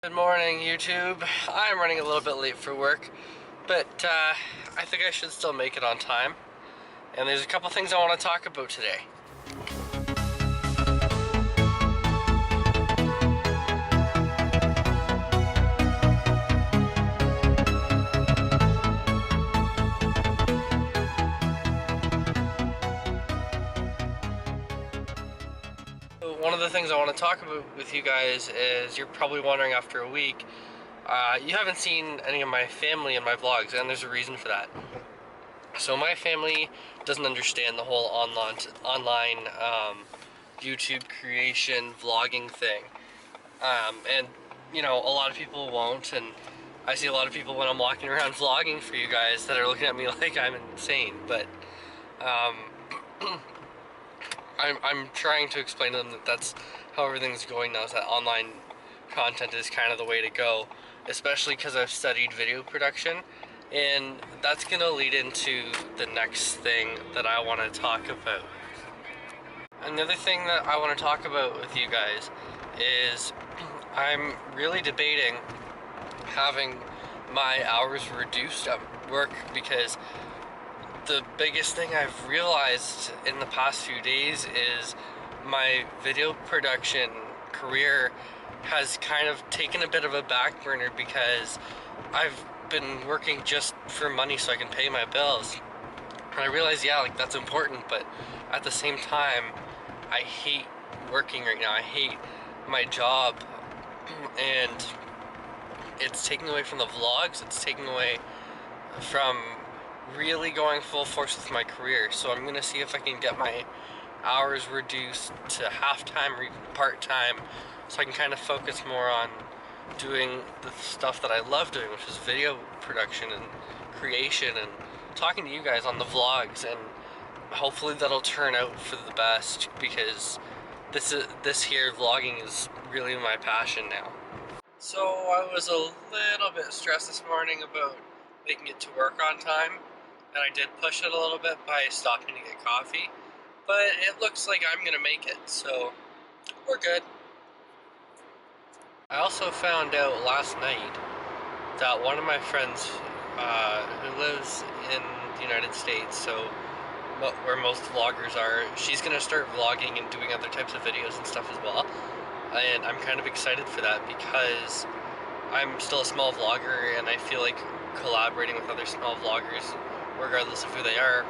Good morning, YouTube. I'm running a little bit late for work, but I think I should still make it on time. And there's a couple things I want to talk about today. One of the things I want to talk about with you guys is you're probably wondering after a week, you haven't seen any of my family in my vlogs, and there's a reason for that. So my family doesn't understand the whole online YouTube creation vlogging thing, and you know, a lot of people won't, and I see a lot of people when I'm walking around vlogging for you guys that are looking at me like I'm insane, but I'm trying to explain to them that that's how everything's going now, is that online content is kind of the way to go, especially because I've studied video production, and that's going to lead into the next thing that I want to talk about. Another thing that I want to talk about with you guys is I'm really debating having my hours reduced at work, because the biggest thing I've realized in the past few days is my video production career has kind of taken a bit of a back burner, because I've been working just for money so I can pay my bills. And I realize, yeah, like that's important, but at the same time, I hate working right now. I hate my job, and it's taking away from the vlogs, it's taking away from really going full force with my career. So I'm gonna see if I can get my hours reduced to half-time or even part-time, so I can kind of focus more on doing the stuff that I love doing, which is video production and creation and talking to you guys on the vlogs, and hopefully that'll turn out for the best, because this here vlogging is really my passion now. So I was a little bit stressed this morning about making it to work on time, and I did push it a little bit by stopping to get coffee, but it looks like I'm gonna make it, so we're good. I also found out last night that one of my friends who lives in the United States, so where most vloggers are, she's gonna start vlogging and doing other types of videos and stuff as well. And I'm kind of excited for that, because I'm still a small vlogger, and I feel like collaborating with other small vloggers, regardless of who they are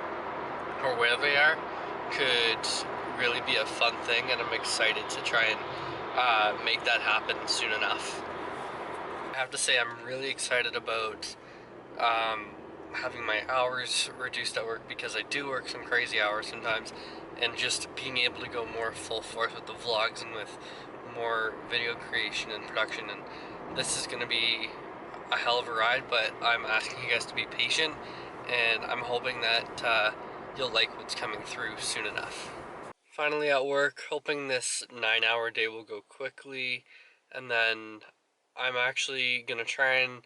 or where they are, could really be a fun thing, and I'm excited to try and make that happen soon enough. I have to say, I'm really excited about having my hours reduced at work, because I do work some crazy hours sometimes, and just being able to go more full force with the vlogs and with more video creation and production. And this is going to be a hell of a ride, but I'm asking you guys to be patient, and I'm hoping that you'll like what's coming through soon enough. Finally at work, hoping this 9-hour day will go quickly, and then I'm actually going to try and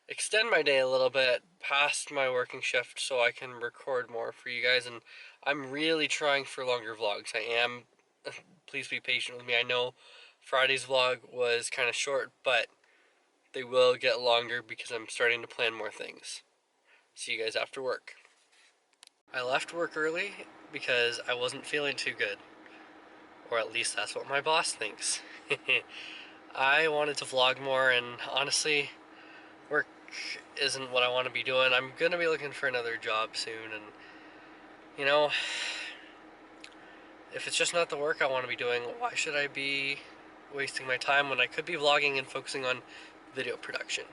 extend my day a little bit past my working shift so I can record more for you guys, and I'm really trying for longer vlogs. I am. Please be patient with me. I know Friday's vlog was kind of short, but they will get longer because I'm starting to plan more things. See you guys after work. I left work early because I wasn't feeling too good, or at least that's what my boss thinks. I wanted to vlog more, and honestly, work isn't what I want to be doing. I'm gonna be looking for another job soon, and you know, if it's just not the work I want to be doing, why should I be wasting my time when I could be vlogging and focusing on video production?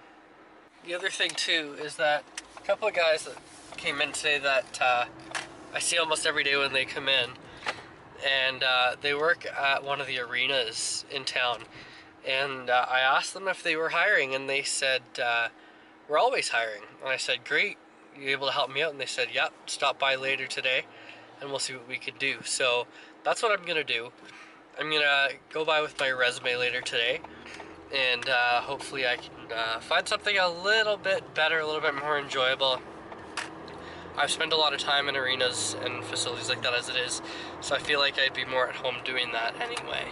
The other thing too is that a couple of guys that came in today that I see almost every day when they come in, and they work at one of the arenas in town, and I asked them if they were hiring, and they said we're always hiring. And I said, great, you able to help me out? And they said, yep, stop by later today and we'll see what we can do. So that's what I'm gonna do. I'm gonna go by with my resume later today, and hopefully I can find something a little bit better, a little bit more enjoyable. I've spent a lot of time in arenas and facilities like that as it is, so I feel like I'd be more at home doing that anyway.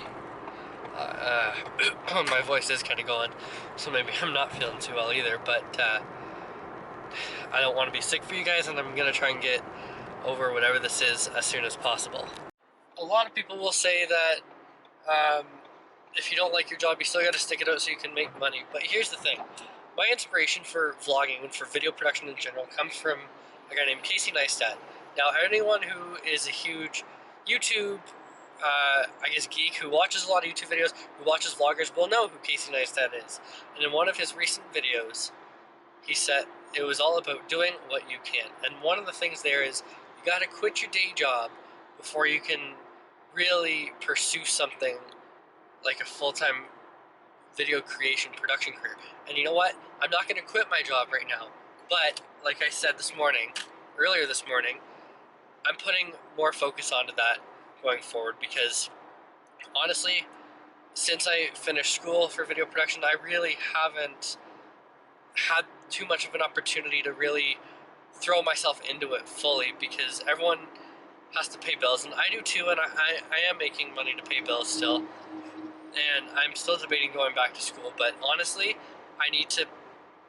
my voice is kind of going, so maybe I'm not feeling too well either, but I don't want to be sick for you guys, and I'm going to try and get over whatever this is as soon as possible. A lot of people will say that um, if you don't like your job, you still got to stick it out so you can make money. But here's the thing. My inspiration for vlogging and for video production in general comes from a guy named Casey Neistat. Now, anyone who is a huge YouTube, I guess, geek who watches a lot of YouTube videos, who watches vloggers, will know who Casey Neistat is. And in one of his recent videos, he said it was all about doing what you can. And one of the things there is you got to quit your day job before you can really pursue something like a full-time video creation production career. And you know what? I'm not going to quit my job right now. But like I said earlier this morning, I'm putting more focus onto that going forward because honestly, since I finished school for video production, I really haven't had too much of an opportunity to really throw myself into it fully because everyone has to pay bills, and I do too, and I am making money to pay bills still, and I'm still debating going back to school, but honestly, I need to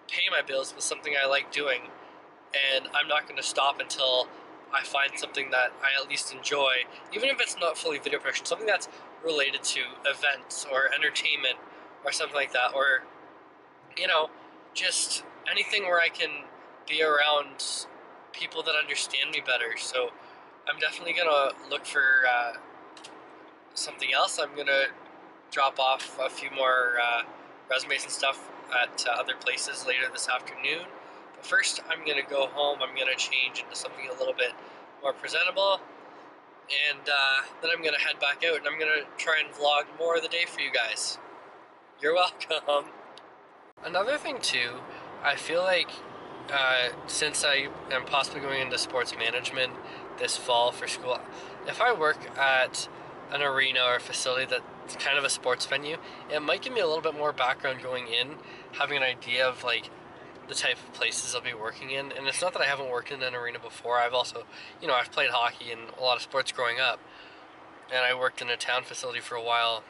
pay my bills with something I like doing, and I'm not going to stop until I find something that I at least enjoy, even if it's not fully video production, something that's related to events or entertainment or something like that, or, you know, just anything where I can be around people that understand me better. So I'm definitely gonna look for something else. I'm gonna drop off a few more resumes and stuff at other places later this afternoon. But first, I'm gonna go home. I'm gonna change into something a little bit more presentable, and then I'm gonna head back out and I'm gonna try and vlog more of the day for you guys. You're welcome. Another thing too, I feel like since I am possibly going into sports management this fall for school, if I work at an arena or a facility that's kind of a sports venue, it might give me a little bit more background going in, having an idea of like the type of places I'll be working in. And it's not that I haven't worked in an arena before. I've also, I've played hockey and a lot of sports growing up, and I worked in a town facility for a while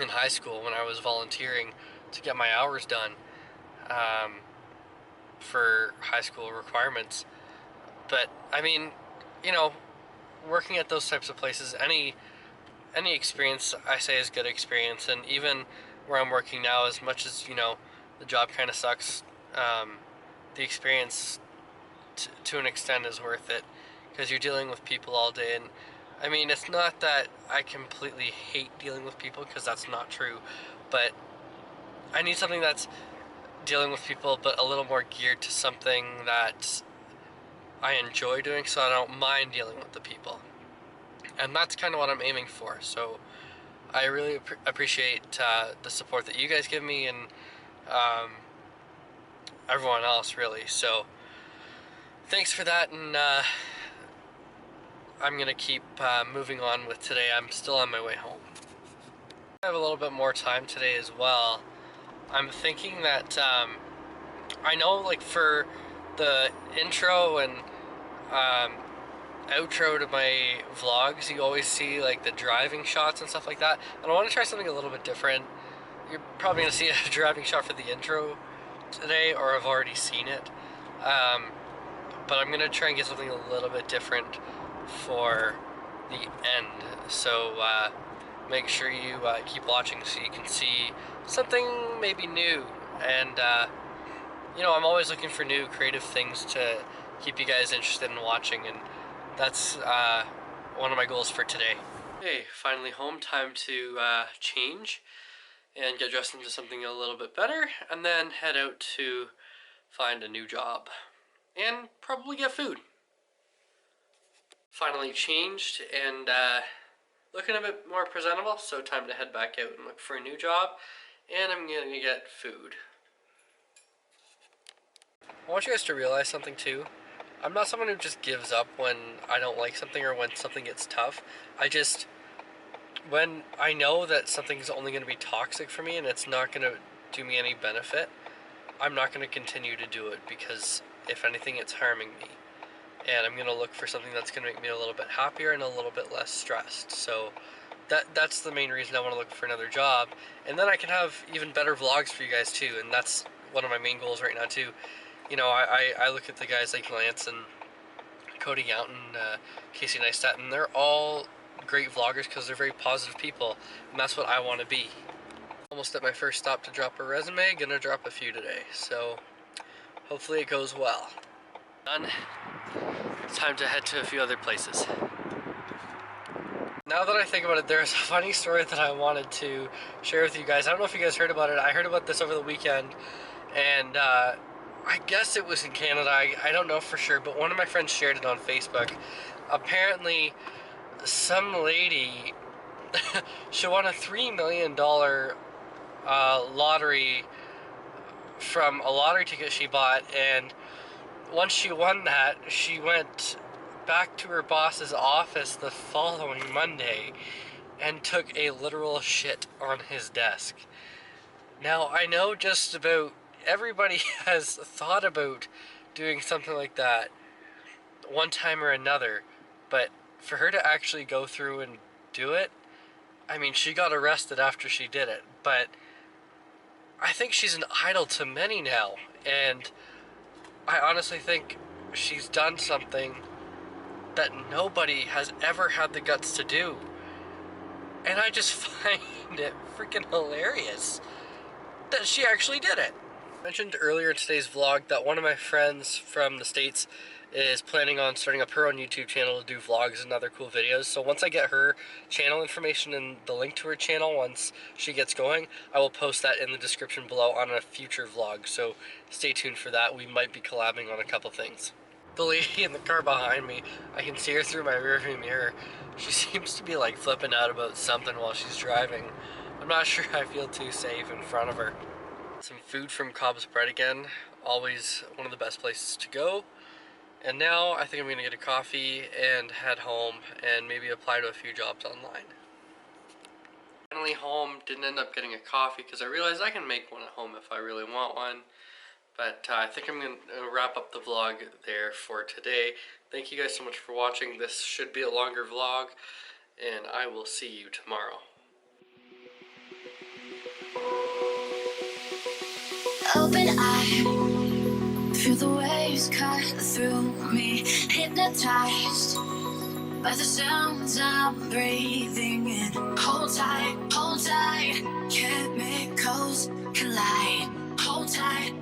in high school when I was volunteering to get my hours done for high school requirements. But I mean, you know, working at those types of places, any experience I say is good experience. And even where I'm working now, as much as the job kind of sucks, the experience to an extent is worth it because you're dealing with people all day. And I mean, it's not that I completely hate dealing with people, because that's not true, but I need something that's dealing with people but a little more geared to something that I enjoy doing, so I don't mind dealing with the people. And that's kind of what I'm aiming for. So I really appreciate the support that you guys give me, and everyone else really. So thanks for that, and I'm gonna keep moving on with today. I'm still on my way home. I have a little bit more time today as well. I'm thinking that I know, like, for the intro and outro to my vlogs, you always see like the driving shots and stuff like that, and I want to try something a little bit different. You're probably gonna see a driving shot for the intro today, or I've already seen it, but I'm gonna try and get something a little bit different for the end. So make sure you keep watching so you can see something maybe new. And I'm always looking for new creative things to keep you guys interested in watching, and that's one of my goals for today. Okay, finally home. Time to change and get dressed into something a little bit better, and then head out to find a new job and probably get food. Finally changed and looking a bit more presentable, so time to head back out and look for a new job, and I'm gonna get food. I want you guys to realize something too. I'm not someone who just gives up when I don't like something or when something gets tough. When I know that something's only going to be toxic for me and it's not going to do me any benefit, I'm not going to continue to do it, because if anything, it's harming me. And I'm going to look for something that's going to make me a little bit happier and a little bit less stressed. So that's the main reason I want to look for another job, and then I can have even better vlogs for you guys too. And that's one of my main goals right now too. You know, I look at the guys like Lance and Cody Younton, Casey Neistat, and they're all great vloggers because they're very positive people, and that's what I want to be. Almost at my first stop to drop a resume, gonna drop a few today, so hopefully it goes well. Done. It's time to head to a few other places. Now that I think about it, there's a funny story that I wanted to share with you guys. I don't know if you guys heard about it. I heard about this over the weekend, and I guess it was in Canada. I don't know for sure, but one of my friends shared it on Facebook. Apparently, some lady, she won a $3 million lottery from a lottery ticket she bought, and once she won that, she went back to her boss's office the following Monday and took a literal shit on his desk. Now, I know just about everybody has thought about doing something like that one time or another, but for her to actually go through and do it, I mean, she got arrested after she did it, but I think she's an idol to many now, and I honestly think she's done something that nobody has ever had the guts to do. And I just find it freaking hilarious that she actually did it. I mentioned earlier in today's vlog that one of my friends from the States is planning on starting up her own YouTube channel to do vlogs and other cool videos. So once I get her channel information and the link to her channel, once she gets going, I will post that in the description below on a future vlog. So stay tuned for that. We might be collabing on a couple things. The lady in the car behind me, I can see her through my rearview mirror. She seems to be like flipping out about something while she's driving. I'm not sure I feel too safe in front of her. Some food from Cobb's Bread again, always one of the best places to go. And now I think I'm gonna get a coffee and head home and maybe apply to a few jobs online. Finally home, didn't end up getting a coffee because I realized I can make one at home if I really want one. But I think I'm going to wrap up the vlog there for today. Thank you guys so much for watching. This should be a longer vlog, and I will see you tomorrow. Open eye, feel the waves cut through me, hypnotized by the sounds I'm breathing in. Hold tight, chemicals collide. Hold tight.